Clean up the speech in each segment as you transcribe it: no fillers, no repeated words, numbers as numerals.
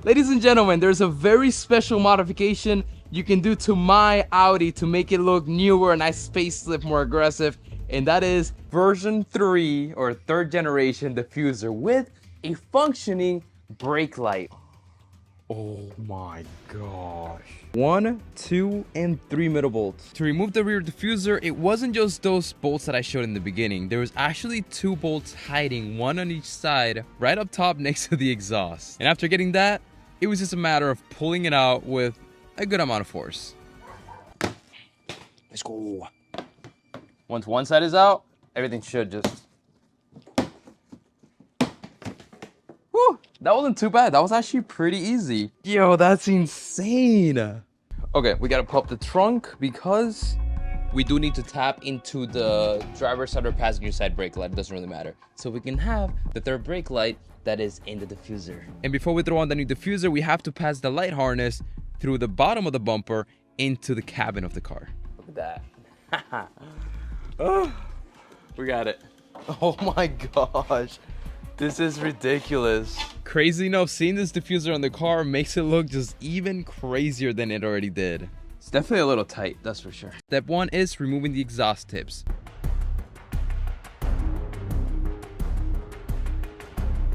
Ladies and gentlemen, there's a very special modification you can do to my Audi to make it look newer, a nice facelift, more aggressive, and that is version 3 or 3rd generation diffuser with a functioning brake light. Oh my gosh. 1, 2, and 3 middle bolts. To remove the rear diffuser, it wasn't just those bolts that I showed in the beginning. There was actually 2 bolts hiding, one on each side, right up top next to the exhaust. And after getting that, it was just a matter of pulling it out with a good amount of force. Let's go. Once one side is out, everything should just... Whew, that wasn't too bad. That was actually pretty easy. Yo, that's insane. Okay, we gotta pull up the trunk because we do need to tap into the driver's side or passenger side brake light. It doesn't really matter. So we can have the 3rd brake light that is in the diffuser. And before we throw on the new diffuser, we have to pass the light harness through the bottom of the bumper into the cabin of the car. Look at that. Oh, we got it. Oh my gosh. This is ridiculous. Crazy enough, seeing this diffuser on the car makes it look just even crazier than it already did. It's definitely a little tight, that's for sure. Step 1 is removing the exhaust tips.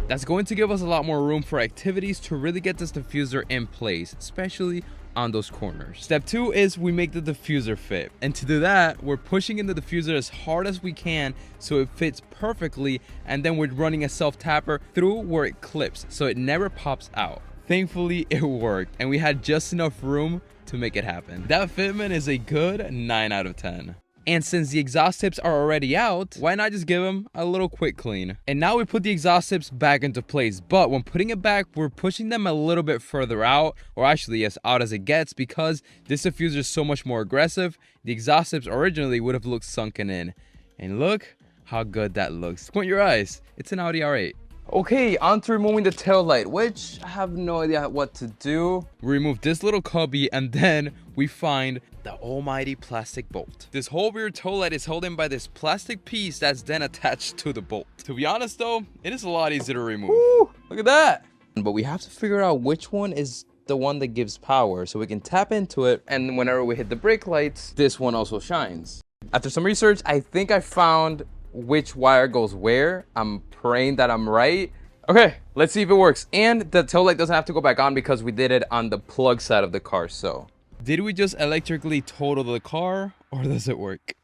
That's going to give us a lot more room for activities to really get this diffuser in place, especially on those corners. Step 2 is we make the diffuser fit. And to do that, we're pushing in the diffuser as hard as we can so it fits perfectly, and then we're running a self-tapper through where it clips so it never pops out. Thankfully, it worked, and we had just enough room to make it happen. That fitment is a good 9 out of 10. And since the exhaust tips are already out, why not just give them a little quick clean? And now we put the exhaust tips back into place, but when putting it back, we're pushing them a little bit further out, or actually as out as it gets, because this diffuser is so much more aggressive. The exhaust tips originally would have looked sunken in. And look how good that looks. Squint your eyes. It's an Audi R8. Okay, on to removing the tail light, which I have no idea what to do. We remove this little cubby, and then we find the almighty plastic bolt. This whole rear tail light is held in by this plastic piece that's then attached to the bolt. To be honest though, it is a lot easier to remove. Woo, look at that. But we have to figure out which one is the one that gives power so we can tap into it, and whenever we hit the brake lights, this one also shines. After some research, I think I found which wire goes where. I'm praying that I'm right. Okay, let's see if it works. And the tail light doesn't have to go back on because we did it on the plug side of the car. So did we just electrically total the car, or does it work?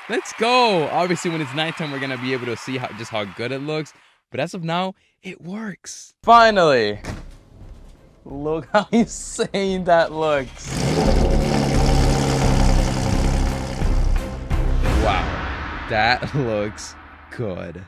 Let's go. Obviously when it's nighttime, we're gonna be able to see just how good it looks, but as of now, it works. Finally. Look how insane that looks. Wow, that looks good.